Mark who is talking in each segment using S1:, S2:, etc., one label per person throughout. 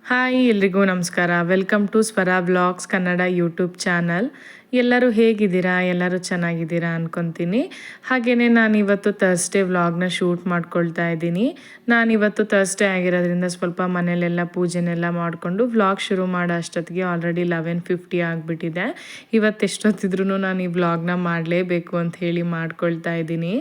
S1: Hi ಎಲ್ರಿಗೂ ನಮಸ್ಕಾರ. Welcome to ಸ್ವರ ವ್ಲಾಗ್ಸ್ ಕನ್ನಡ ಯೂಟ್ಯೂಬ್ ಚಾನಲ್. ಎಲ್ಲರೂ ಹೇಗಿದ್ದೀರಾ? ಎಲ್ಲರೂ ಚೆನ್ನಾಗಿದ್ದೀರಾ ಅನ್ಕೊತೀನಿ. ಹಾಗೆಯೇ ನಾನಿವತ್ತು ಥರ್ಸ್ಡೇ ವ್ಲಾಗ್ನ ಶೂಟ್ ಮಾಡ್ಕೊಳ್ತಾ ಇದ್ದೀನಿ. ನಾನಿವತ್ತು ಥರ್ಸ್ಡೇ ಆಗಿರೋದ್ರಿಂದ ಸ್ವಲ್ಪ ಮನೇಲೆಲ್ಲ ಪೂಜೆನೆಲ್ಲ ಮಾಡಿಕೊಂಡು ವ್ಲಾಗ್ ಶುರು ಮಾಡೋ ಅಷ್ಟೊತ್ತಿಗೆ ಆಲ್ರೆಡಿ 11:50 ಆಗಿಬಿಟ್ಟಿದೆ. ಇವತ್ತು ಎಷ್ಟೊತ್ತಿದ್ರೂ ನಾನು ಈ ವ್ಲಾಗ್ನ ಮಾಡಲೇಬೇಕು ಅಂತ ಹೇಳಿ ಮಾಡ್ಕೊಳ್ತಾ ಇದ್ದೀನಿ.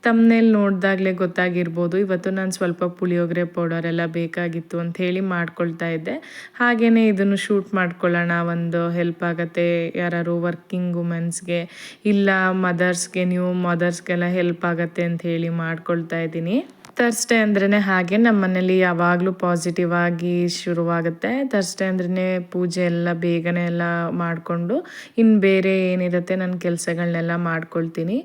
S1: ತಮ್ಮನೇಲಿ ನೋಡಿದಾಗಲೇ ಗೊತ್ತಾಗಿರ್ಬೋದು, ಇವತ್ತು ನಾನು ಸ್ವಲ್ಪ ಪುಳಿಯೋಗರೆ ಪೌಡರ್ ಎಲ್ಲ ಬೇಕಾಗಿತ್ತು ಅಂತ ಹೇಳಿ ಮಾಡ್ಕೊಳ್ತಾ ಇದ್ದೆ. ಹಾಗೆಯೇ ಇದನ್ನು ಶೂಟ್ ಮಾಡ್ಕೊಳ್ಳೋಣ, ಒಂದು ಹೆಲ್ಪ್ ಆಗುತ್ತೆ ಯಾರು ವರ್ಕಿಂಗ್ ವುಮೆನ್ಸ್ಗೆ ಇಲ್ಲ ಮದರ್ಸ್ಗೆ, ನ್ಯೂ ಮದರ್ಸ್ಗೆಲ್ಲ ಹೆಲ್ಪ್ ಆಗುತ್ತೆ ಅಂತ ಹೇಳಿ ಮಾಡ್ಕೊಳ್ತಾ ಇದ್ದೀನಿ. ಥರ್ಸ್ಡೇ ಅಂದ್ರೇ ಹಾಗೆ ನಮ್ಮ ಮನೇಲಿ ಯಾವಾಗಲೂ ಪಾಸಿಟಿವ್ ಆಗಿ ಶುರುವಾಗುತ್ತೆ. ಥರ್ಸ್ಡೇ ಅಂದ್ರೇ ಪೂಜೆ ಎಲ್ಲ ಬೇಗನೆ ಎಲ್ಲ ಮಾಡಿಕೊಂಡು ಇನ್ನು ಬೇರೆ ಏನಿರುತ್ತೆ ನನ್ನ ಕೆಲಸಗಳನ್ನೆಲ್ಲ ಮಾಡ್ಕೊಳ್ತೀನಿ.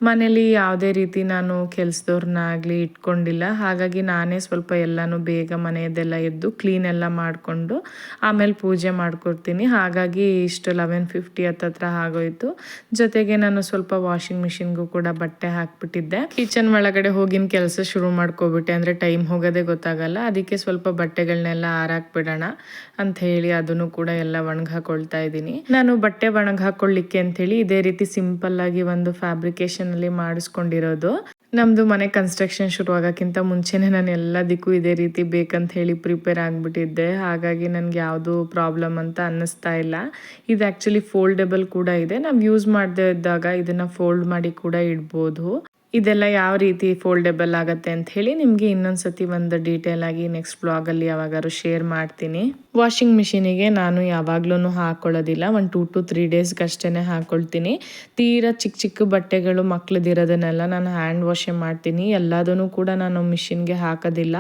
S1: ಮನೇಲಿ ಯಾವುದೇ ರೀತಿ ನಾನು ಕೆಲಸದವ್ರನ್ನಾಗಲಿ ಇಟ್ಕೊಂಡಿಲ್ಲ. ಹಾಗಾಗಿ ನಾನೇ ಸ್ವಲ್ಪ ಎಲ್ಲನೂ ಬೇಗ ಮನೆಯದೆಲ್ಲ ಎದ್ದು ಕ್ಲೀನ್ ಎಲ್ಲ ಮಾಡಿಕೊಂಡು ಆಮೇಲೆ ಪೂಜೆ ಮಾಡ್ಕೊಡ್ತೀನಿ. ಹಾಗಾಗಿ ಇಷ್ಟು 11:50 ಹತ್ತತ್ರ ಆಗೋಯಿತು. ಜೊತೆಗೆ ನಾನು ಸ್ವಲ್ಪ ವಾಷಿಂಗ್ ಮಿಷಿನ್ಗೂ ಕೂಡ ಬಟ್ಟೆ ಹಾಕ್ಬಿಟ್ಟಿದ್ದೆ. ಕಿಚನ್ ಒಳಗಡೆ ಹೋಗಿನ ಕೆಲಸ ಶುರು ಮಾಡ್ಕೊಬಿಟ್ಟೆ, ಅಂದರೆ ಟೈಮ್ ಹೋಗೋದೇ ಗೊತ್ತಾಗಲ್ಲ. ಅದಕ್ಕೆ ಸ್ವಲ್ಪ ಬಟ್ಟೆಗಳನ್ನೆಲ್ಲ ಆರಾಕ್ಬಿಡೋಣ ಅಂತ ಹೇಳಿ ಅದನ್ನು ಕೂಡ ಎಲ್ಲ ಒಣಗಿ ಹಾಕೊಳ್ತಾ ಇದ್ದೀನಿ. ನಾನು ಬಟ್ಟೆ ಒಣಗಿ ಹಾಕೊಳ್ಳಿಕ್ಕೆ ಅಂಥೇಳಿ ಇದೇ ರೀತಿ ಸಿಂಪಲ್ ಆಗಿ ಒಂದು ಫ್ಯಾಬ್ರಿಕೇಶನಲ್ಲಿ ಮಾಡಿಸ್ಕೊಂಡಿರೋದು. ನಮ್ಮದು ಮನೆ ಕನ್ಸ್ಟ್ರಕ್ಷನ್ ಶುರುವಾಗೋಕ್ಕಿಂತ ಮುಂಚೆನೇ ನಾನು ಎಲ್ಲದಕ್ಕೂ ಇದೇ ರೀತಿ ಬೇಕಂತ ಹೇಳಿ ಪ್ರಿಪೇರ್ ಆಗಿಬಿಟ್ಟಿದ್ದೆ. ಹಾಗಾಗಿ ನನಗೆ ಯಾವುದು ಪ್ರಾಬ್ಲಮ್ ಅಂತ ಅನ್ನಿಸ್ತಾ ಇಲ್ಲ. ಇದು ಆ್ಯಕ್ಚುಲಿ ಫೋಲ್ಡೆಬಲ್ ಕೂಡ ಇದೆ. ನಾವು ಯೂಸ್ ಮಾಡದೇ ಇದ್ದಾಗ ಇದನ್ನು ಫೋಲ್ಡ್ ಮಾಡಿ ಕೂಡ ಇಡ್ಬೋದು. ಇದೆಲ್ಲ ಯಾವ ರೀತಿ ಫೋಲ್ಡೆಬಲ್ ಆಗುತ್ತೆ ಅಂತ ಹೇಳಿ ನಿಮಗೆ ಇನ್ನೊಂದು ಸತಿ ಒಂದು ಡೀಟೇಲ್ ಆಗಿ ನೆಕ್ಸ್ಟ್ ಬ್ಲಾಗಲ್ಲಿ ಯಾವಾಗಾದ್ರು ಶೇರ್ ಮಾಡ್ತೀನಿ. ವಾಷಿಂಗ್ ಮಿಷಿನಿಗೆ ನಾನು ಯಾವಾಗ್ಲೂ ಹಾಕೊಳ್ಳೋದಿಲ್ಲ, ಒಂದು 2 to 3 ಡೇಸ್ಗೆ ಅಷ್ಟೇ ಹಾಕೊಳ್ತೀನಿ. ತೀರಾ ಚಿಕ್ಕ ಚಿಕ್ಕ ಬಟ್ಟೆಗಳು ಮಕ್ಳದಿರೋದನ್ನೆಲ್ಲ ನಾನು ಹ್ಯಾಂಡ್ ವಾಶೇ ಮಾಡ್ತೀನಿ. ಎಲ್ಲದನ್ನು ಕೂಡ ನಾನು ಮಿಷಿನ್ಗೆ ಹಾಕೋದಿಲ್ಲ.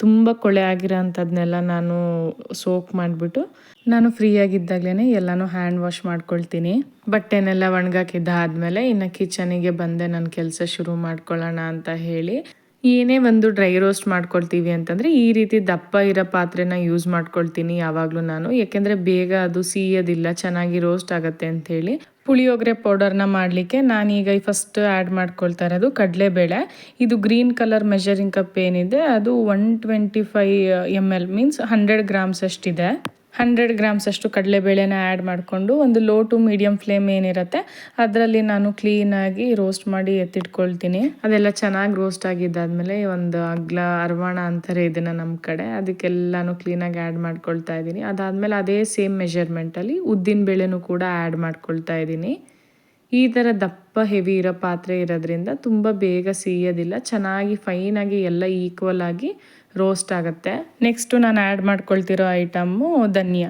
S1: ತುಂಬ ಕೊಳೆ ಆಗಿರೋ ಅಂಥದ್ದನ್ನೆಲ್ಲ ನಾನು ಸೋಕ್ ಮಾಡಿಬಿಟ್ಟು ನಾನು ಫ್ರೀಯಾಗಿದ್ದಾಗಲೇ ಎಲ್ಲನೂ ಹ್ಯಾಂಡ್ ವಾಶ್ ಮಾಡ್ಕೊಳ್ತೀನಿ. ಬಟ್ಟೆನೆಲ್ಲ ಒಣಗಾಕಿದ್ದಾದಮೇಲೆ ಇನ್ನು ಕಿಚನಿಗೆ ಬಂದೆ ನನ್ನ ಕೆಲಸ ಶುರು ಮಾಡ್ಕೊಳ್ಳೋಣ ಅಂತ ಹೇಳಿ. ಏನೇ ಒಂದು ಡ್ರೈ ರೋಸ್ಟ್ ಮಾಡ್ಕೊಳ್ತೀವಿ ಅಂತಂದರೆ ಈ ರೀತಿ ದಪ್ಪ ಇರೋ ಪಾತ್ರೆನ ಯೂಸ್ ಮಾಡ್ಕೊಳ್ತೀನಿ ಯಾವಾಗಲೂ ನಾನು. ಯಾಕೆಂದರೆ ಬೇಗ ಅದು ಸೀಯೋದಿಲ್ಲ, ಚೆನ್ನಾಗಿ ರೋಸ್ಟ್ ಆಗುತ್ತೆ ಅಂಥೇಳಿ. ಪುಳಿಯೋಗರೆ ಪೌಡರ್ನ ಮಾಡಲಿಕ್ಕೆ ನಾನೀಗ ಫಸ್ಟ್ ಆ್ಯಡ್ ಮಾಡ್ಕೊಳ್ತಾ ಇರೋದು ಕಡಲೆಬೇಳೆ. ಇದು ಗ್ರೀನ್ ಕಲರ್ ಮೆಷರಿಂಗ್ ಕಪ್ ಏನಿದೆ ಅದು 125 ml ಮೀನ್ಸ್ 100 ಗ್ರಾಮ್ಸ್ ಅಷ್ಟಿದೆ. 100 ಗ್ರಾಮ್ಸ್ ಅಷ್ಟು ಕಡಲೆಬೇಳೆನ ಆ್ಯಡ್ ಮಾಡಿಕೊಂಡು ಒಂದು ಲೋ ಟು ಮೀಡಿಯಮ್ ಫ್ಲೇಮ್ ಏನಿರುತ್ತೆ ಅದರಲ್ಲಿ ನಾನು ಕ್ಲೀನಾಗಿ ರೋಸ್ಟ್ ಮಾಡಿ ಎತ್ತಿಟ್ಕೊಳ್ತೀನಿ. ಅದೆಲ್ಲ ಚೆನ್ನಾಗಿ ರೋಸ್ಟ್ ಆಗಿದ್ದಾದಮೇಲೆ ಒಂದು ಅಗ್ಲ ಅರವಾಣ ಅಂತಾರೆ ಇದನ್ನು ನಮ್ಮ ಕಡೆ, ಅದಕ್ಕೆಲ್ಲನೂ ಕ್ಲೀನಾಗಿ ಆ್ಯಡ್ ಮಾಡ್ಕೊಳ್ತಾ ಇದ್ದೀನಿ. ಅದಾದಮೇಲೆ ಅದೇ ಸೇಮ್ ಮೆಷರ್ಮೆಂಟಲ್ಲಿ ಉದ್ದಿನ ಬೇಳೆನೂ ಕೂಡ ಆ್ಯಡ್ ಮಾಡ್ಕೊಳ್ತಾ ಇದ್ದೀನಿ. ಈ ಥರ ದಪ್ಪ ಹೆವಿ ಇರೋ ಪಾತ್ರೆ ಇರೋದ್ರಿಂದ ತುಂಬ ಬೇಗ ಸೀಯೋದಿಲ್ಲ, ಚೆನ್ನಾಗಿ ಫೈನಾಗಿ ಎಲ್ಲ ಈಕ್ವಲ್ ಆಗಿ ರೋಸ್ಟ್ ಆಗುತ್ತೆ. ನೆಕ್ಸ್ಟು ನಾನು ಆ್ಯಡ್ ಮಾಡ್ಕೊಳ್ತಿರೋ ಐಟಮ್ಮು ಧನಿಯಾ.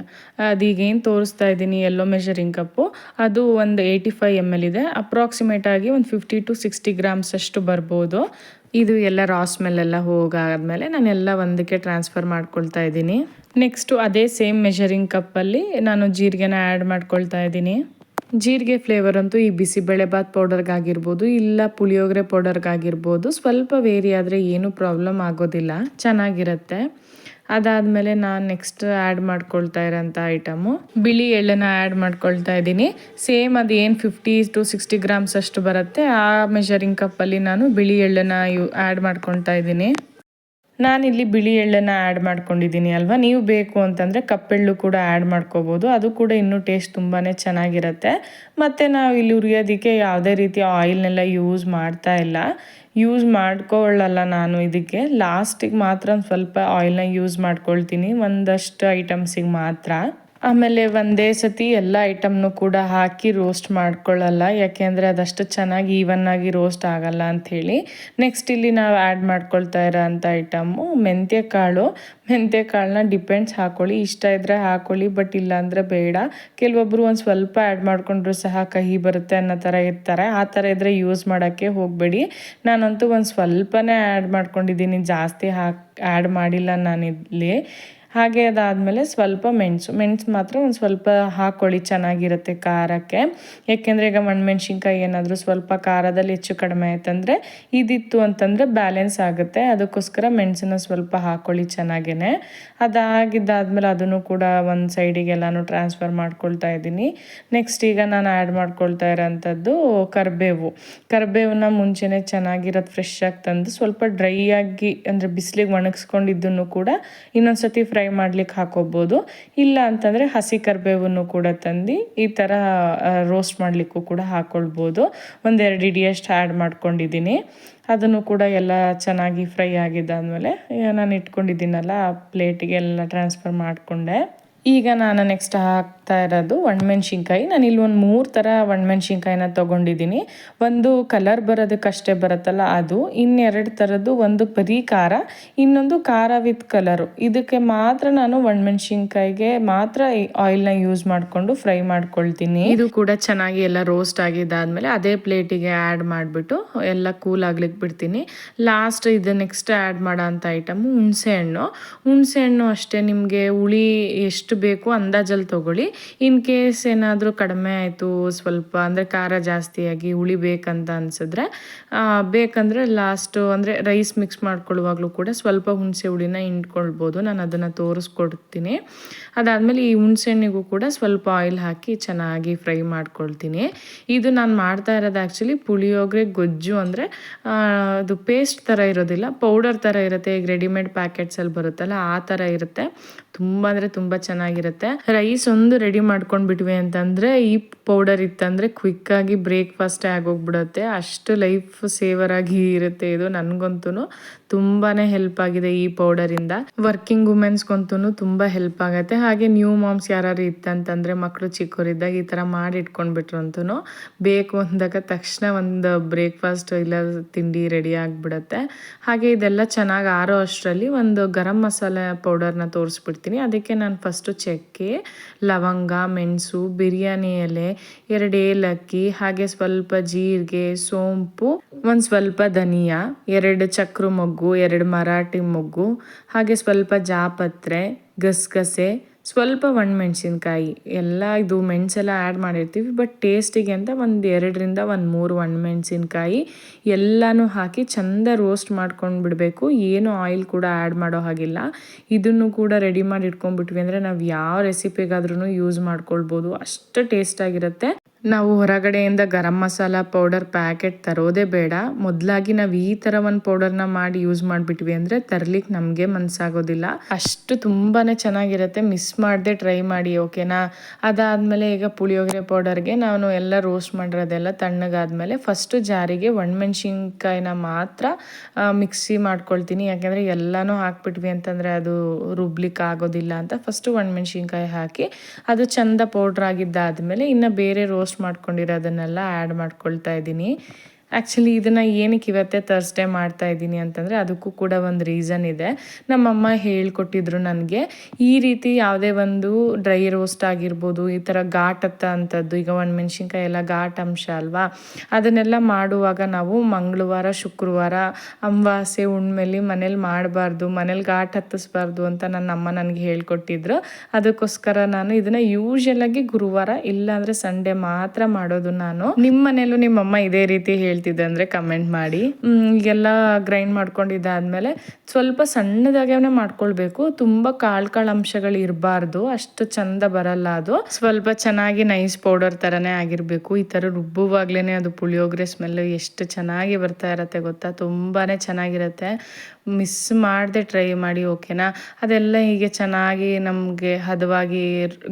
S1: ಅದೀಗೇನು ತೋರಿಸ್ತಾ ಇದ್ದೀನಿ ಎಲ್ಲೋ ಮೆಷರಿಂಗ್ ಕಪ್ಪು, ಅದು ಒಂದು 85 ml ಇದೆ. ಅಪ್ರಾಕ್ಸಿಮೇಟಾಗಿ ಒಂದು 50 to 60 ಗ್ರಾಮ್ಸ್ ಅಷ್ಟು ಬರ್ಬೋದು. ಇದು ಎಲ್ಲ ರಾ ಸ್ಮೆಲ್ಲೆಲ್ಲ ಹೋಗಾದ್ಮೇಲೆ ನಾನೆಲ್ಲ ಒಂದಕ್ಕೆ ಟ್ರಾನ್ಸ್ಫರ್ ಮಾಡ್ಕೊಳ್ತಾ ಇದ್ದೀನಿ. ನೆಕ್ಸ್ಟು ಅದೇ ಸೇಮ್ ಮೆಷರಿಂಗ್ ಕಪ್ಪಲ್ಲಿ ನಾನು ಜೀರಿಗೆನ ಆ್ಯಡ್ ಮಾಡ್ಕೊಳ್ತಾ ಇದ್ದೀನಿ. ಜೀರಿಗೆ ಫ್ಲೇವರ್ ಅಂತೂ ಈ ಬಿಸಿಬೇಳೆಬಾತ್ ಪೌಡರ್ಗಾಗಿರ್ಬೋದು ಇಲ್ಲ ಪುಳಿಯೋಗರೆ ಪೌಡರ್ಗಾಗಿರ್ಬೋದು ಸ್ವಲ್ಪ ವೇರಿ ಆದರೆ ಏನೂ ಪ್ರಾಬ್ಲಮ್ ಆಗೋದಿಲ್ಲ, ಚೆನ್ನಾಗಿರುತ್ತೆ. ಅದಾದಮೇಲೆ ನಾನು ನೆಕ್ಸ್ಟ್ ಆ್ಯಡ್ ಮಾಡ್ಕೊಳ್ತಾ ಇರೋಂಥ ಐಟಮು ಬಿಳಿ ಎಳ್ಳನ್ನು ಆ್ಯಡ್ ಮಾಡ್ಕೊಳ್ತಾ ಇದ್ದೀನಿ. ಸೇಮ್ ಅದು ಏನು 50 to 60 ಗ್ರಾಮ್ಸ್ ಅಷ್ಟು ಬರುತ್ತೆ ಆ ಮೆಷರಿಂಗ್ ಕಪ್ಪಲ್ಲಿ ನಾನು ಬಿಳಿ ಎಳ್ಳನ್ನು ಆ್ಯಡ್ ಮಾಡ್ಕೊಳ್ತಾ ಇದ್ದೀನಿ. ನಾನಿಲ್ಲಿ ಬಿಳಿ ಎಳ್ಳನ್ನು ಆ್ಯಡ್ ಮಾಡ್ಕೊಂಡಿದ್ದೀನಿ ಅಲ್ವಾ, ನೀವು ಬೇಕು ಅಂತಂದರೆ ಕಪ್ಪೆಳ್ಳು ಕೂಡ ಆ್ಯಡ್ ಮಾಡ್ಕೋಬೋದು, ಅದು ಕೂಡ ಇನ್ನೂ ಟೇಸ್ಟ್ ತುಂಬಾ ಚೆನ್ನಾಗಿರುತ್ತೆ. ಮತ್ತು ನಾವು ಇಲ್ಲಿ ಹುರಿಯೋದಕ್ಕೆ ಯಾವುದೇ ರೀತಿಯ ಆಯಿಲ್ನೆಲ್ಲ ಯೂಸ್ ಮಾಡ್ತಾ ಇಲ್ಲ, ಯೂಸ್ ಮಾಡ್ಕೊಳ್ಳಲ್ಲ ನಾನು. ಇದಕ್ಕೆ ಲಾಸ್ಟಿಗೆ ಮಾತ್ರ ಒಂದು ಸ್ವಲ್ಪ ಆಯಿಲ್ನ ಯೂಸ್ ಮಾಡ್ಕೊಳ್ತೀನಿ, ಒಂದಷ್ಟು ಐಟಮ್ಸಿಗೆ ಮಾತ್ರ. ಆಮೇಲೆ ಒಂದೇ ಸತಿ ಎಲ್ಲ ಐಟಮ್ನು ಕೂಡ ಹಾಕಿ ರೋಸ್ಟ್ ಮಾಡ್ಕೊಳ್ಳಲ್ಲ, ಯಾಕೆಂದರೆ ಅದಷ್ಟು ಚೆನ್ನಾಗಿ ಈವನ್ನಾಗಿ ರೋಸ್ಟ್ ಆಗಲ್ಲ ಅಂಥೇಳಿ. ನೆಕ್ಸ್ಟ್ ಇಲ್ಲಿ ನಾವು ಆ್ಯಡ್ ಮಾಡ್ಕೊಳ್ತಾ ಇರೋ ಅಂಥ ಐಟಮ್ಮು ಮೆಂತ್ಯ ಕಾಳನ್ನ ಡಿಪೆಂಡ್ಸ್ ಹಾಕ್ಕೊಳ್ಳಿ, ಇಷ್ಟ ಇದ್ದರೆ ಹಾಕ್ಕೊಳ್ಳಿ, ಬಟ್ ಇಲ್ಲ ಅಂದರೆ ಬೇಡ. ಕೆಲವೊಬ್ಬರು ಒಂದು ಸ್ವಲ್ಪ ಆ್ಯಡ್ ಮಾಡಿಕೊಂಡ್ರು ಸಹ ಕಹಿ ಬರುತ್ತೆ ಅನ್ನೋ ಥರ ಇರ್ತಾರೆ, ಆ ಥರ ಇದ್ದರೆ ಯೂಸ್ ಮಾಡೋಕ್ಕೆ ಹೋಗಬೇಡಿ. ನಾನಂತೂ ಒಂದು ಸ್ವಲ್ಪನೇ ಆ್ಯಡ್ ಮಾಡ್ಕೊಂಡಿದ್ದೀನಿ, ಜಾಸ್ತಿ ಆ್ಯಡ್ ಮಾಡಿಲ್ಲ ನಾನಿಲ್ಲಿ. ಹಾಗೆ ಅದಾದಮೇಲೆ ಸ್ವಲ್ಪ ಮೆಣಸು ಮಾತ್ರ ಒಂದು ಸ್ವಲ್ಪ ಹಾಕ್ಕೊಳ್ಳಿ, ಚೆನ್ನಾಗಿರುತ್ತೆ ಖಾರಕ್ಕೆ. ಯಾಕೆಂದರೆ ಈಗ ಒಣಮೆಣ್ಸಿನ್ಕಾಯಿ ಏನಾದರೂ ಸ್ವಲ್ಪ ಖಾರದಲ್ಲಿ ಹೆಚ್ಚು ಕಡಿಮೆ ಆಯ್ತಂದರೆ ಇದಿತ್ತು ಅಂತಂದರೆ ಬ್ಯಾಲೆನ್ಸ್ ಆಗುತ್ತೆ, ಅದಕ್ಕೋಸ್ಕರ ಮೆಣಸನ್ನ ಸ್ವಲ್ಪ ಹಾಕ್ಕೊಳ್ಳಿ ಚೆನ್ನಾಗೇ. ಅದಾಗಿದ್ದಾದಮೇಲೆ ಅದನ್ನು ಕೂಡ ಒಂದು ಸೈಡಿಗೆಲ್ಲನೂ ಟ್ರಾನ್ಸ್ಫರ್ ಮಾಡ್ಕೊಳ್ತಾ ಇದ್ದೀನಿ. ನೆಕ್ಸ್ಟ್ ಈಗ ನಾನು ಆ್ಯಡ್ ಮಾಡ್ಕೊಳ್ತಾ ಇರೋಂಥದ್ದು ಕರಿಬೇವನ್ನ ಮುಂಚೆನೇ ಚೆನ್ನಾಗಿರೋದು ಫ್ರೆಶ್ ಆಗಿ ತಂದು ಸ್ವಲ್ಪ ಡ್ರೈ ಆಗಿ ಅಂದರೆ ಬಿಸಿಲಿಗೆ ಒಣಗಿಸ್ಕೊಂಡಿದ್ದನ್ನು ಕೂಡ ಇನ್ನೊಂದು ಸತಿ ಫ್ರೈ ಮಾಡ್ಲಿಕ್ಕೆ ಹಾಕೋಬೋದು. ಇಲ್ಲ ಅಂತಂದರೆ ಹಸಿ ಕರಿಬೇವನ್ನು ಕೂಡ ತಂದು ಈ ಥರ ರೋಸ್ಟ್ ಮಾಡಲಿಕ್ಕೂ ಕೂಡ ಹಾಕ್ಕೊಳ್ಬೋದು. 1-2 ಹಿಡಿಯಷ್ಟು ಆ್ಯಡ್ ಮಾಡ್ಕೊಂಡಿದ್ದೀನಿ. ಅದನ್ನು ಕೂಡ ಎಲ್ಲ ಚೆನ್ನಾಗಿ ಫ್ರೈ ಆಗಿದ್ದಾದಮೇಲೆ ನಾನು ಇಟ್ಕೊಂಡಿದ್ದೀನಲ್ಲ ಆ ಪ್ಲೇಟಿಗೆ ಎಲ್ಲ ಟ್ರಾನ್ಸ್ಫರ್ ಮಾಡಿಕೊಂಡೆ. ಈಗ ನಾನು ನೆಕ್ಸ್ಟ್ ಹಾಕ್ತಾ ಇರೋದು ಒಣಮೆಣ್ಸಿನ್ಕಾಯಿ. ನಾನಿಲ್ಲಿ ಒಂದು 3 ಥರ ಒಣಮೆಣ್ಸಿನ್ಕಾಯಿನ ತೊಗೊಂಡಿದ್ದೀನಿ. ಒಂದು ಕಲರ್ ಬರೋದಕ್ಕಷ್ಟೇ ಬರುತ್ತಲ್ಲ ಅದು, ಇನ್ನೆರಡು ಥರದ್ದು, ಒಂದು ಬರೀ ಖಾರ, ಇನ್ನೊಂದು ಖಾರ ವಿತ್ ಕಲರು. ಇದಕ್ಕೆ ಮಾತ್ರ ನಾನು ಒಣಮೆಣ್ಸಿನ್ಕಾಯಿಗೆ ಮಾತ್ರ ಆಯಿಲ್ನ ಯೂಸ್ ಮಾಡಿಕೊಂಡು ಫ್ರೈ ಮಾಡ್ಕೊಳ್ತೀನಿ. ಇದು ಕೂಡ ಚೆನ್ನಾಗಿ ಎಲ್ಲ ರೋಸ್ಟ್ ಆಗಿದ್ದಾದಮೇಲೆ ಅದೇ ಪ್ಲೇಟಿಗೆ ಆ್ಯಡ್ ಮಾಡಿಬಿಟ್ಟು ಎಲ್ಲ ಕೂಲ್ ಆಗ್ಲಿಕ್ಕೆ ಬಿಡ್ತೀನಿ. ಲಾಸ್ಟ್ ಇದು ನೆಕ್ಸ್ಟ್ ಆ್ಯಡ್ ಮಾಡೋ ಅಂಥ ಐಟಮು ಹುಣಸೆಹಣ್ಣು ಅಷ್ಟೇ. ನಿಮಗೆ ಹುಳಿ ಎಷ್ಟು ಬೇಕು ಅಂದಾಜಲ್ಲಿ ತೊಗೊಳ್ಳಿ. ಇನ್ ಕೇಸ್ ಏನಾದರೂ ಕಡಿಮೆ ಆಯಿತು, ಸ್ವಲ್ಪ ಅಂದರೆ ಖಾರ ಜಾಸ್ತಿಯಾಗಿ ಹುಳಿ ಬೇಕಂತ ಅನಿಸಿದ್ರೆ ಬೇಕಂದರೆ ಲಾಸ್ಟು ಅಂದರೆ ರೈಸ್ ಮಿಕ್ಸ್ ಮಾಡ್ಕೊಳ್ಳುವಾಗಲೂ ಕೂಡ ಸ್ವಲ್ಪ ಹುಣಸೆ ಹುಳಿನ ಹಿಂಡ್ಕೊಳ್ಬೋದು. ನಾನು ಅದನ್ನು ತೋರಿಸ್ಕೊಡ್ತೀನಿ. ಅದಾದಮೇಲೆ ಈ ಹುಣಸೆಹಣ್ಣಿಗೂ ಕೂಡ ಸ್ವಲ್ಪ ಆಯಿಲ್ ಹಾಕಿ ಚೆನ್ನಾಗಿ ಫ್ರೈ ಮಾಡ್ಕೊಳ್ತೀನಿ. ಇದು ನಾನು ಮಾಡ್ತಾ ಇರೋದು ಆ್ಯಕ್ಚುಲಿ ಪುಳಿಯೋಗರೆ ಗೊಜ್ಜು, ಅಂದರೆ ಅದು ಪೇಸ್ಟ್ ಥರ ಇರೋದಿಲ್ಲ, ಪೌಡರ್ ಥರ ಇರುತ್ತೆ. ಈಗ ರೆಡಿಮೇಡ್ ಪ್ಯಾಕೆಟ್ಸಲ್ಲಿ ಬರುತ್ತಲ್ಲ ಆ ಥರ ಇರುತ್ತೆ. ತುಂಬ ಅಂದರೆ ತುಂಬ ಚೆನ್ನಾಗಿರುತ್ತೆ. ರೈಸ್ ಒಂದು ರೆಡಿ ಮಾಡ್ಕೊಂಡ್ಬಿಟ್ವಿ ಅಂತಂದರೆ ಈ ಪೌಡರ್ ಇತ್ತಂದರೆ ಕ್ವಿಕ್ಕಾಗಿ ಬ್ರೇಕ್ಫಾಸ್ಟೇ ಆಗೋಗ್ಬಿಡುತ್ತೆ. ಅಷ್ಟು ಲೈಫ್ ಸೇವರ್ ಆಗಿ ಇರುತ್ತೆ ಇದು. ನನಗಂತೂ ತುಂಬಾ ಹೆಲ್ಪ್ ಆಗಿದೆ ಈ ಪೌಡರಿಂದ. ವರ್ಕಿಂಗ್ ವುಮೆನ್ಸ್ಗಂತೂ ತುಂಬ ಹೆಲ್ಪ್ ಆಗುತ್ತೆ. ಹಾಗೆ ನ್ಯೂ ಮಾಮ್ಸ್ ಯಾರು ಇತ್ತಂತಂದರೆ ಮಕ್ಕಳು ಚಿಕ್ಕವರಿದ್ದಾಗ ಈ ಥರ ಮಾಡಿ ಇಟ್ಕೊಂಡ್ಬಿಟ್ರು ಅಂತೂ ಬೇಕು ಅಂದಾಗ ತಕ್ಷಣ ಒಂದು ಬ್ರೇಕ್ಫಾಸ್ಟ್ ಇಲ್ಲ ತಿಂಡಿ ರೆಡಿ ಆಗಿಬಿಡುತ್ತೆ. ಹಾಗೆ ಇದೆಲ್ಲ ಚೆನ್ನಾಗಿ ಆರೋ ಅಷ್ಟರಲ್ಲಿ ಒಂದು ಗರಂ ಮಸಾಲೆ ಪೌಡರ್ನ ತೋರಿಸ್ಬಿಡ್ತೀನಿ. ಅದಕ್ಕೆ ನಾನು ಫಸ್ಟು ಚಕ್ಕೆ, ಲವಂಗ, ಮೆಣಸು, ಬಿರಿಯಾನಿ ಎಲೆ, 2 ಏಲಕ್ಕಿ, ಹಾಗೆ ಸ್ವಲ್ಪ ಜೀರಿಗೆ, ಸೋಂಪು, ಒಂದು ಸ್ವಲ್ಪ ಧನಿಯಾ, 2 ಚಕ್ರ ಮೊಗ್ಗು, 2 ಮರಾಠಿ ಮೊಗ್ಗು, ಹಾಗೆ ಸ್ವಲ್ಪ ಜಾಪತ್ರೆ, ಗಸಗಸೆ, ಸ್ವಲ್ಪ ಒಣಮೆಣ್ಸಿನ್ಕಾಯಿ, ಎಲ್ಲ ಇದು ಮೆಣಸೆಲ್ಲ ಆ್ಯಡ್ ಮಾಡಿರ್ತೀವಿ. ಬಟ್ ಟೇಸ್ಟಿಗೆ ಅಂತ 2ರಿಂದ 3 ಒಣಮೆಣ್ಸಿನ್ಕಾಯಿ ಎಲ್ಲನೂ ಹಾಕಿ ಚೆಂದ ರೋಸ್ಟ್ ಮಾಡ್ಕೊಂಡು ಬಿಡಬೇಕು. ಏನು ಆಯಿಲ್ ಕೂಡ ಆ್ಯಡ್ ಮಾಡೋ ಹಾಗಿಲ್ಲ. ಇದನ್ನು ಕೂಡ ರೆಡಿ ಮಾಡಿ ಇಟ್ಕೊಂಡ್ಬಿಟ್ವಿ ಅಂದರೆ ನಾವು ಯಾವ ರೆಸಿಪಿಗಾದ್ರೂ ಯೂಸ್ ಮಾಡ್ಕೊಳ್ಬೋದು. ಅಷ್ಟು ಟೇಸ್ಟಾಗಿರುತ್ತೆ. ನಾವು ಹೊರಗಡೆಯಿಂದ ಗರಂ ಮಸಾಲ ಪೌಡರ್ ಪ್ಯಾಕೆಟ್ ತರೋದೇ ಬೇಡ. ಮೊದಲಾಗಿ ನಾವು ಈ ಥರ ಒಂದು ಪೌಡರ್ನ ಮಾಡಿ ಯೂಸ್ ಮಾಡಿಬಿಟ್ವಿ ಅಂದರೆ ತರಲಿಕ್ಕೆ ನಮಗೆ ಮನಸ್ಸಾಗೋದಿಲ್ಲ. ಅಷ್ಟು ತುಂಬಾ ಚೆನ್ನಾಗಿರುತ್ತೆ. ಮಿಸ್ ಮಾಡದೆ ಟ್ರೈ ಮಾಡಿ, ಓಕೆನಾ? ಅದಾದಮೇಲೆ ಈಗ ಪುಳಿಯೋಗರೆ ಪೌಡರ್ಗೆ ನಾನು ಎಲ್ಲ ರೋಸ್ಟ್ ಮಾಡಿರೋದೆಲ್ಲ ತಣ್ಣಗಾದ್ಮೇಲೆ ಫಸ್ಟು ಜಾರಿಗೆ ಒಣಮೆಣ್ಸಿನ್ಕಾಯಿನ ಮಾತ್ರ ಮಿಕ್ಸಿ ಮಾಡ್ಕೊಳ್ತೀನಿ. ಯಾಕೆಂದರೆ ಎಲ್ಲನೂ ಹಾಕ್ಬಿಟ್ವಿ ಅಂತಂದರೆ ಅದು ರುಬ್ಲಿಕ್ಕೆ ಆಗೋದಿಲ್ಲ ಅಂತ ಫಸ್ಟು ಒಣಮೆಣ್ಸಿನ್ಕಾಯಿ ಹಾಕಿ ಅದು ಚೆಂದ ಪೌಡ್ರ್ ಆಗಿದ್ದಾದಮೇಲೆ ಇನ್ನು ಬೇರೆ ರೋಸ್ಟ್ ಮಾಡ್ಕೊಂಡಿರೋದನ್ನೆಲ್ಲ ಆ್ಯಡ್ ಮಾಡ್ಕೊಳ್ತಾ ಇದ್ದೀನಿ. ಆ್ಯಕ್ಚುಲಿ ಇದನ್ನು ಏನಕ್ಕೆ ಇವತ್ತೇ ಥರ್ಸ್ಡೇ ಮಾಡ್ತಾ ಇದ್ದೀನಿ ಅಂತಂದರೆ ಅದಕ್ಕೂ ಕೂಡ ಒಂದು ರೀಸನ್ ಇದೆ. ನಮ್ಮಮ್ಮ ಹೇಳ್ಕೊಟ್ಟಿದ್ರು ನನಗೆ, ಈ ರೀತಿ ಯಾವುದೇ ಒಂದು ಡ್ರೈ ರೋಸ್ಟ್ ಆಗಿರ್ಬೋದು, ಈ ಥರ ಘಾಟ್ ಅಂಥದ್ದು, ಈಗ ಒಣಮೆಣ್ಸಿನ್ಕಾಯಿ ಎಲ್ಲ ಘಾಟ್ ಅಂಶ ಅಲ್ವಾ, ಅದನ್ನೆಲ್ಲ ಮಾಡುವಾಗ ನಾವು ಮಂಗಳವಾರ, ಶುಕ್ರವಾರ, ಅಮಾವಾಸ್ಯೆ, ಹುಣ್ಣಿಮೆಲಿ ಮನೇಲಿ ಮಾಡಬಾರ್ದು, ಮನೇಲಿ ಘಾಟ್ ಹತ್ತಿಸ್ಬಾರ್ದು ಅಂತ ನನ್ನ ಅಮ್ಮ ನನಗೆ ಹೇಳ್ಕೊಟ್ಟಿದ್ರು. ಅದಕ್ಕೋಸ್ಕರ ನಾನು ಇದನ್ನು ಯೂಶಲಾಗಿ ಗುರುವಾರ ಇಲ್ಲಾಂದರೆ ಸಂಡೇ ಮಾತ್ರ ಮಾಡೋದು. ನಾನು ನಿಮ್ಮ ಮನೇಲೂ ನಿಮ್ಮಮ್ಮ ಇದೇ ರೀತಿ ಹೇಳ್ತಿದ್ದೆ ಅಂದರೆ ಕಮೆಂಟ್ ಮಾಡಿ. ಈಗೆಲ್ಲ ಗ್ರೈಂಡ್ ಮಾಡ್ಕೊಂಡಿದ್ದಾದಮೇಲೆ ಸ್ವಲ್ಪ ಸಣ್ಣದಾಗೇ ಮಾಡ್ಕೊಳ್ಬೇಕು. ತುಂಬ ಕಾಳು ಅಂಶಗಳು ಇರಬಾರ್ದು, ಅಷ್ಟು ಚಂದ ಬರಲ್ಲ ಅದು. ಸ್ವಲ್ಪ ಚೆನ್ನಾಗಿ ನೈಸ್ ಪೌಡರ್ ಥರನೇ ಆಗಿರಬೇಕು. ಈ ಥರ ರುಬ್ಬುವಾಗ್ಲೇ ಅದು ಪುಳಿಯೋಗರೆ ಸ್ಮೆಲ್ಲು ಎಷ್ಟು ಚೆನ್ನಾಗಿ ಬರ್ತಾ ಇರತ್ತೆ ಗೊತ್ತಾ, ತುಂಬಾ ಚೆನ್ನಾಗಿರುತ್ತೆ. ಮಿಸ್ ಮಾಡದೆ ಟ್ರೈ ಮಾಡಿ, ಓಕೆನಾ? ಅದೆಲ್ಲ ಹೀಗೆ ಚೆನ್ನಾಗಿ ನಮಗೆ ಹದವಾಗಿ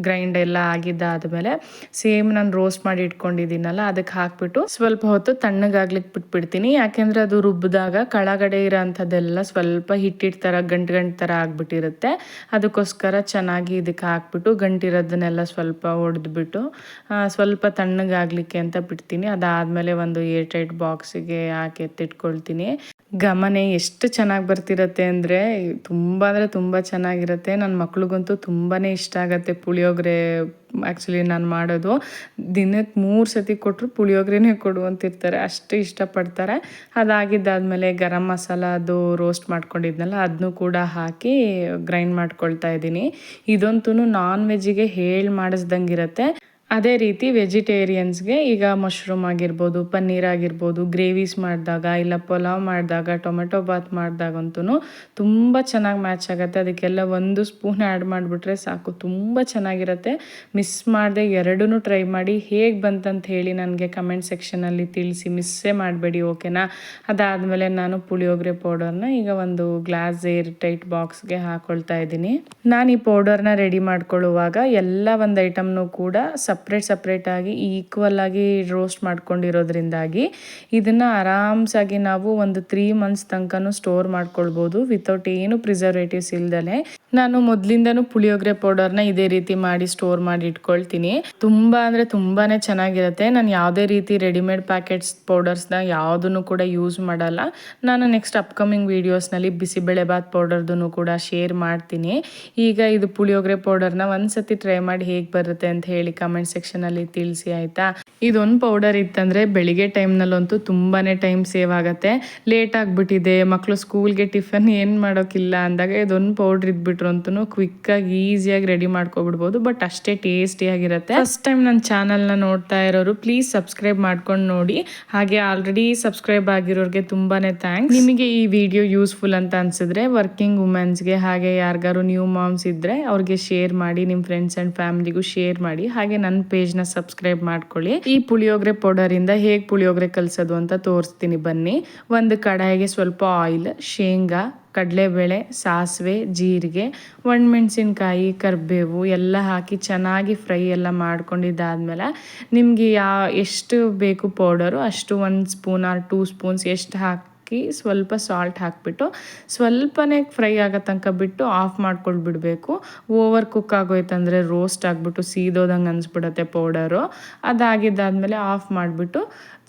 S1: ಗ್ರೈಂಡ್ ಎಲ್ಲ ಆಗಿದ್ದಾದಮೇಲೆ ಸೇಮ್ ನಾನು ರೋಸ್ಟ್ ಮಾಡಿ ಇಟ್ಕೊಂಡಿದ್ದೀನಲ್ಲ ಅದಕ್ಕೆ ಹಾಕ್ಬಿಟ್ಟು ಸ್ವಲ್ಪ ಹೊತ್ತು ತಣ್ಣಗಾಗ್ಲಿಕ್ಕೆ ಬಿಟ್ಬಿಡ್ತೀನಿ. ಯಾಕೆಂದರೆ ಅದು ರುಬ್ಬಿದಾಗ ಕೆಳಗಡೆ ಇರೋ ಅಂಥದ್ದೆಲ್ಲ ಸ್ವಲ್ಪ ಹಿಟ್ಟಿಟ್ಟು ಥರ ಗಂಟು ಥರ ಆಗಿಬಿಟ್ಟಿರುತ್ತೆ. ಅದಕ್ಕೋಸ್ಕರ ಚೆನ್ನಾಗಿ ಇದಕ್ಕೆ ಹಾಕ್ಬಿಟ್ಟು ಗಂಟಿರೋದನ್ನೆಲ್ಲ ಸ್ವಲ್ಪ ಒಡೆದ್ಬಿಟ್ಟು ಸ್ವಲ್ಪ ತಣ್ಣಗಾಗಲಿಕ್ಕೆ ಅಂತ ಬಿಡ್ತೀನಿ. ಅದಾದಮೇಲೆ ಒಂದು ಏರ್ಟೈಟ್ ಬಾಕ್ಸಿಗೆ ಹಾಕಿ ಎತ್ತಿಟ್ಕೊಳ್ತೀನಿ. ಘಮನೆ ಎಷ್ಟು ಚೆನ್ನಾಗಿ ಬರ್ತಿರತ್ತೆ ಅಂದರೆ ತುಂಬ ಚೆನ್ನಾಗಿರುತ್ತೆ. ನನ್ನ ಮಕ್ಳಿಗಂತೂ ತುಂಬಾ ಇಷ್ಟ ಆಗುತ್ತೆ ಪುಳಿಯೋಗರೆ. ಆ್ಯಕ್ಚುಲಿ ನಾನು ಮಾಡೋದು ದಿನಕ್ಕೆ 3 ಸತಿ ಕೊಟ್ಟರು ಪುಳಿಯೋಗರೆನೇ ಕೊಡು ಅಂತಿರ್ತಾರೆ, ಅಷ್ಟು ಇಷ್ಟಪಡ್ತಾರೆ. ಅದಾಗಿದ್ದಾದಮೇಲೆ ಗರಂ ಮಸಾಲ ಅದು ರೋಸ್ಟ್ ಮಾಡ್ಕೊಂಡಿದ್ನಲ್ಲ ಅದನ್ನೂ ಕೂಡ ಹಾಕಿ ಗ್ರೈಂಡ್ ಮಾಡ್ಕೊಳ್ತಾ ಇದ್ದೀನಿ. ಇದಂತೂ ನಾನ್ ವೆಜ್ಜಿಗೆ ಮಾಡಿಸ್ದಂಗಿರುತ್ತೆ. ಅದೇ ರೀತಿ ವೆಜಿಟೇರಿಯನ್ಸ್ಗೆ ಈಗ ಮಶ್ರೂಮ್ ಆಗಿರ್ಬೋದು, ಪನ್ನೀರ್ ಆಗಿರ್ಬೋದು, ಗ್ರೇವೀಸ್ ಮಾಡಿದಾಗ ಇಲ್ಲ ಪಲಾವ್ ಮಾಡಿದಾಗ, ಟೊಮೆಟೊ ಬಾತ್ ಮಾಡಿದಾಗಂತೂ ತುಂಬ ಚೆನ್ನಾಗಿ ಮ್ಯಾಚ್ ಆಗುತ್ತೆ. ಅದಕ್ಕೆಲ್ಲ 1 ಸ್ಪೂನ್ ಆ್ಯಡ್ ಮಾಡಿಬಿಟ್ರೆ ಸಾಕು, ತುಂಬ ಚೆನ್ನಾಗಿರುತ್ತೆ. ಮಿಸ್ ಮಾಡದೆ ಎರಡೂ ಟ್ರೈ ಮಾಡಿ ಹೇಗೆ ಬಂತಂತ ಹೇಳಿ ನನಗೆ ಕಮೆಂಟ್ ಸೆಕ್ಷನಲ್ಲಿ ತಿಳಿಸಿ, ಮಿಸ್ಸೇ ಮಾಡಬೇಡಿ, ಓಕೆನಾ. ಅದಾದಮೇಲೆ ನಾನು ಪುಳಿಯೋಗರೆ ಪೌಡರ್ನ ಈಗ ಒಂದು ಗ್ಲಾಸ್ ಏರ್ ಟೈಟ್ ಬಾಕ್ಸ್ಗೆ ಹಾಕ್ಕೊಳ್ತಾ ಇದ್ದೀನಿ. ನಾನು ಈ ಪೌಡರ್ನ ರೆಡಿ ಮಾಡ್ಕೊಳ್ಳುವಾಗ ಎಲ್ಲ ಒಂದು ಐಟಮ್ನು ಕೂಡ ಸಪ್ರೇಟಾಗಿ ಈಕ್ವಲ್ ಆಗಿ ರೋಸ್ಟ್ ಮಾಡ್ಕೊಂಡಿರೋದ್ರಿಂದಾಗಿ ಇದನ್ನು ಆರಾಮ್ಸಾಗಿ ನಾವು ಒಂದು 3 ಮಂತ್ಸ್ ತನಕನೂ ಸ್ಟೋರ್ ಮಾಡ್ಕೊಳ್ಬೋದು ವಿತೌಟ್ ಏನು ಪ್ರಿಸರ್ವೇಟಿವ್ಸ್ ಇಲ್ದಲೆ. ನಾನು ಮೊದಲಿಂದನೂ ಪುಳಿಯೋಗರೆ ಪೌಡರ್ನ ಇದೇ ರೀತಿ ಮಾಡಿ ಸ್ಟೋರ್ ಮಾಡಿ ಇಟ್ಕೊಳ್ತೀನಿ. ತುಂಬ ಅಂದರೆ ತುಂಬಾ ಚೆನ್ನಾಗಿರುತ್ತೆ. ನಾನು ಯಾವುದೇ ರೀತಿ ರೆಡಿಮೇಡ್ ಪ್ಯಾಕೆಟ್ಸ್ ಪೌಡರ್ಸ್ನ ಯಾವುದನ್ನು ಕೂಡ ಯೂಸ್ ಮಾಡಲ್ಲ. ನಾನು ನೆಕ್ಸ್ಟ್ ಅಪ್ಕಮಿಂಗ್ ವೀಡಿಯೋಸ್ನಲ್ಲಿ ಬಿಸಿಬೇಳೆಬಾತ್ ಪೌಡರ್ದೂ ಕೂಡ ಶೇರ್ ಮಾಡ್ತೀನಿ. ಈಗ ಇದು ಪುಳಿಯೋಗರೆ ಪೌಡರ್ನ ಒಂದ್ಸತಿ ಟ್ರೈ ಮಾಡಿ ಹೇಗೆ ಬರುತ್ತೆ ಅಂತ ಹೇಳಿ ಕಮೆಂಟ್ ಸೆಕ್ಷನಲ್ಲಿ ತಿಳಿಸಿ, ಆಯಿತಾ. ಇದೊಂದು ಪೌಡರ್ ಇತ್ತಂದರೆ ಬೆಳಿಗ್ಗೆ ಟೈಮ್ನಲ್ಲಂತೂ ತುಂಬಾ ಟೈಮ್ ಸೇವ್ ಆಗುತ್ತೆ. ಲೇಟ್ ಆಗಿಬಿಟ್ಟಿದೆ, ಮಕ್ಕಳು ಸ್ಕೂಲ್ಗೆ ಟಿಫನ್ ಏನು ಮಾಡೋಕ್ಕಿಲ್ಲ ಅಂದಾಗ ಇದೊಂದು ಪೌಡ್ರ್ ಇದ್ಬಿಟ್ರು ಅಂತೂ ಕ್ವಿಕ್ಕಾಗಿ ಈಸಿಯಾಗಿ ರೆಡಿ ಮಾಡ್ಕೊಬಿಡ್ಬೋದು. ಬಟ್ ಅಷ್ಟೇ ಟೇಸ್ಟಿಯಾಗಿರುತ್ತೆ. ಫಸ್ಟ್ ಟೈಮ್ ನನ್ನ ಚಾನಲ್ನ ನೋಡ್ತಾ ಇರೋರು ಪ್ಲೀಸ್ ಸಬ್ಸ್ಕ್ರೈಬ್ ಮಾಡ್ಕೊಂಡು ನೋಡಿ. ಹಾಗೆ ಆಲ್ರೆಡಿ ಸಬ್ಸ್ಕ್ರೈಬ್ ಆಗಿರೋರಿಗೆ ತುಂಬಾ ಥ್ಯಾಂಕ್ಸ್. ನಿಮಗೆ ಈ ವಿಡಿಯೋ ಯೂಸ್ಫುಲ್ ಅಂತ ಅನ್ಸಿದ್ರೆ ವರ್ಕಿಂಗ್ ವುಮೆನ್ಸ್ಗೆ ಹಾಗೆ ಯಾರಿಗಾರು ನ್ಯೂ ಮಾಮ್ಸ್ ಇದ್ದರೆ ಅವ್ರಿಗೆ ಶೇರ್ ಮಾಡಿ, ನಿಮ್ಮ ಫ್ರೆಂಡ್ಸ್ ಆ್ಯಂಡ್ ಫ್ಯಾಮಿಲಿಗೂ ಶೇರ್ ಮಾಡಿ. ಹಾಗೆ ನನ್ನ ಪೇಜ್ನ ಸಬ್ಸ್ಕ್ರೈಬ್ ಮಾಡ್ಕೊಳ್ಳಿ. ಈ ಪುಳಿಯೋಗರೆ ಪೌಡರಿಂದ ಹೇಗೆ ಪುಳಿಯೋಗರೆ ಕಲಿಸೋದು ಅಂತ ತೋರಿಸ್ತೀನಿ ಬನ್ನಿ. ಒಂದು ಕಡಾಯಿಗೆ ಸ್ವಲ್ಪ ಆಯಿಲ್, ಶೇಂಗಾ, ಕಡಲೆಬೇಳೆ, ಸಾಸಿವೆ, ಜೀರಿಗೆ, ಒಣಮೆಣಸಿನ್ಕಾಯಿ, ಕರಿಬೇವು ಎಲ್ಲ ಹಾಕಿ ಚೆನ್ನಾಗಿ ಫ್ರೈ ಎಲ್ಲ ಮಾಡ್ಕೊಂಡಿದ್ದಾದಮೇಲೆ ನಿಮಗೆ ಎಷ್ಟು ಬೇಕು ಪೌಡರು ಅಷ್ಟು 1 ಸ್ಪೂನ್ ಆರ್ 2 ಸ್ಪೂನ್ಸ್ ಎಷ್ಟು ಹಾಕಿ ಸ್ವಲ್ಪ ಸಾಲ್ಟ್ ಹಾಕಿಬಿಟ್ಟು ಸ್ವಲ್ಪನೇ ಫ್ರೈ ಆಗೋ ತನಕ ಬಿಟ್ಟು ಆಫ್ ಮಾಡ್ಕೊಳ್ಬಿಡ್ಬೇಕು. ಓವರ್ ಕುಕ್ ಆಗೋಯ್ತಂದರೆ ರೋಸ್ಟ್ ಆಗಿಬಿಟ್ಟು ಸೀದೋದಂಗೆ ಅನಿಸ್ಬಿಡುತ್ತೆ ಪೌಡರು. ಅದಾಗಿದ್ದಾದಮೇಲೆ ಆಫ್ ಮಾಡಿಬಿಟ್ಟು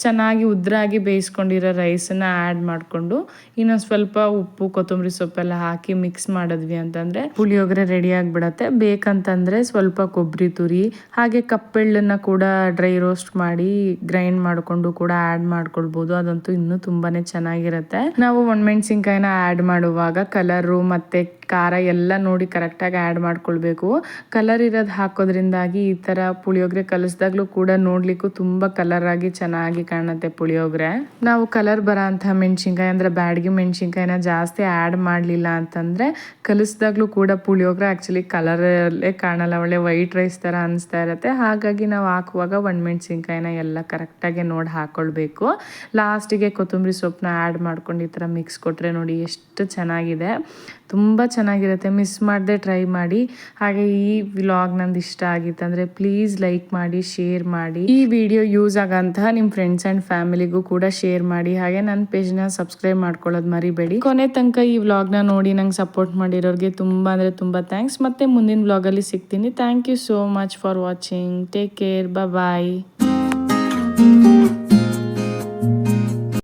S1: ಚೆನ್ನಾಗಿ ಉದ್ರಾಗಿ ಬೇಯಿಸ್ಕೊಂಡಿರೋ ರೈಸನ್ನು ಆ್ಯಡ್ ಮಾಡಿಕೊಂಡು ಇನ್ನೊಂದು ಸ್ವಲ್ಪ ಉಪ್ಪು, ಕೊತ್ತಂಬರಿ ಸೊಪ್ಪೆಲ್ಲ ಹಾಕಿ ಮಿಕ್ಸ್ ಮಾಡಿದ್ವಿ ಅಂತಂದರೆ ಪುಳಿಯೋಗರೆ ರೆಡಿ ಆಗಿಬಿಡತ್ತೆ. ಬೇಕಂತಂದರೆ ಸ್ವಲ್ಪ ಕೊಬ್ಬರಿ ತುರಿ ಹಾಗೆ ಕಪ್ಪೆಳ್ಳನ್ನು ಕೂಡ ಡ್ರೈ ರೋಸ್ಟ್ ಮಾಡಿ ಗ್ರೈಂಡ್ ಮಾಡಿಕೊಂಡು ಕೂಡ ಆ್ಯಡ್ ಮಾಡ್ಕೊಳ್ಬೋದು. ಅದಂತೂ ಇನ್ನೂ ತುಂಬಾ ಚೆನ್ನಾಗಿರುತ್ತೆ. ನಾವು ಒಣಮೆಣಸಿನ್ಕಾಯಿನ ಆ್ಯಡ್ ಮಾಡುವಾಗ ಕಲರು ಮತ್ತು ಖಾರ ಎಲ್ಲ ನೋಡಿ ಕರೆಕ್ಟಾಗಿ ಆ್ಯಡ್ ಮಾಡ್ಕೊಳ್ಬೇಕು. ಕಲರ್ ಇರೋದು ಹಾಕೋದ್ರಿಂದಾಗಿ ಈ ಥರ ಪುಳಿಯೋಗರೆ ಕಲಿಸ್ದಾಗ್ಲೂ ಕೂಡ ನೋಡಲಿಕ್ಕೂ ತುಂಬ ಕಲರಾಗಿ ಚೆನ್ನಾಗಿ ಕಾಣುತ್ತೆ ಪುಳಿಯೋಗರೆ. ನಾವು ಕಲರ್ ಬರೋ ಅಂಥ ಮೆಣಸಿನ್ಕಾಯಿ ಅಂದರೆ ಬ್ಯಾಡಗಿ ಮೆಣಸಿನ್ಕಾಯಿನ ಜಾಸ್ತಿ ಆ್ಯಡ್ ಮಾಡಲಿಲ್ಲ ಅಂತಂದರೆ ಕಲಿಸ್ದಾಗ್ಲೂ ಕೂಡ ಪುಳಿಯೋಗರೆ ಆ್ಯಕ್ಚುಲಿ ಕಲರಲ್ಲೇ ಕಾಣಲ್ಲ, ಒಳ್ಳೆ ವೈಟ್ ರೈಸ್ ಥರ ಅನಿಸ್ತಾ ಇರುತ್ತೆ. ಹಾಗಾಗಿ ನಾವು ಹಾಕುವಾಗ ಒಣಮೆಣಸಿನ್ಕಾಯಿನ ಎಲ್ಲ ಕರೆಕ್ಟಾಗಿ ನೋಡಿ ಹಾಕ್ಕೊಳ್ಬೇಕು. ಲಾಸ್ಟಿಗೆ ಕೊತ್ತಂಬರಿ ಸೊಪ್ಪನ್ನ ಆ್ಯಡ್ ಮಾಡ್ಕೊಂಡು ಈ ಥರ ಮಿಕ್ಸ್ ಕೊಟ್ಟರೆ ನೋಡಿ ಎಷ್ಟು ಚೆನ್ನಾಗಿದೆ, ತುಂಬ ಚೆನ್ನಾಗಿರುತ್ತೆ. ಮಿಸ್ ಮಾಡದೆ ಟ್ರೈ ಮಾಡಿ. ಹಾಗೆ ಈ ವ್ಲಾಗ್ ನಂದು ಇಷ್ಟ ಆಗಿತ್ತಂದರೆ ಪ್ಲೀಸ್ ಲೈಕ್ ಮಾಡಿ, ಶೇರ್ ಮಾಡಿ. ಈ ವಿಡಿಯೋ ಯೂಸ್ ಆಗೋಂತಹ ನಿಮ್ಮ ಫ್ರೆಂಡ್ಸ್ ಆ್ಯಂಡ್ ಫ್ಯಾಮಿಲಿಗೂ ಕೂಡ ಶೇರ್ ಮಾಡಿ. ಹಾಗೆ ನನ್ನ ಪೇಜ್ನ ಸಬ್ಸ್ಕ್ರೈಬ್ ಮಾಡ್ಕೊಳ್ಳೋದು ಮರಿಬೇಡಿ. ಕೊನೆ ತನಕ ಈ ವ್ಲಾಗ್ನ ನೋಡಿ ನಂಗೆ ಸಪೋರ್ಟ್ ಮಾಡಿರೋರಿಗೆ ತುಂಬ ಅಂದರೆ ತುಂಬ ಥ್ಯಾಂಕ್ಸ್. ಮತ್ತೆ ಮುಂದಿನ ವ್ಲಾಗಲ್ಲಿ ಸಿಗ್ತೀನಿ. Thank you so much for watching. Take care, bye.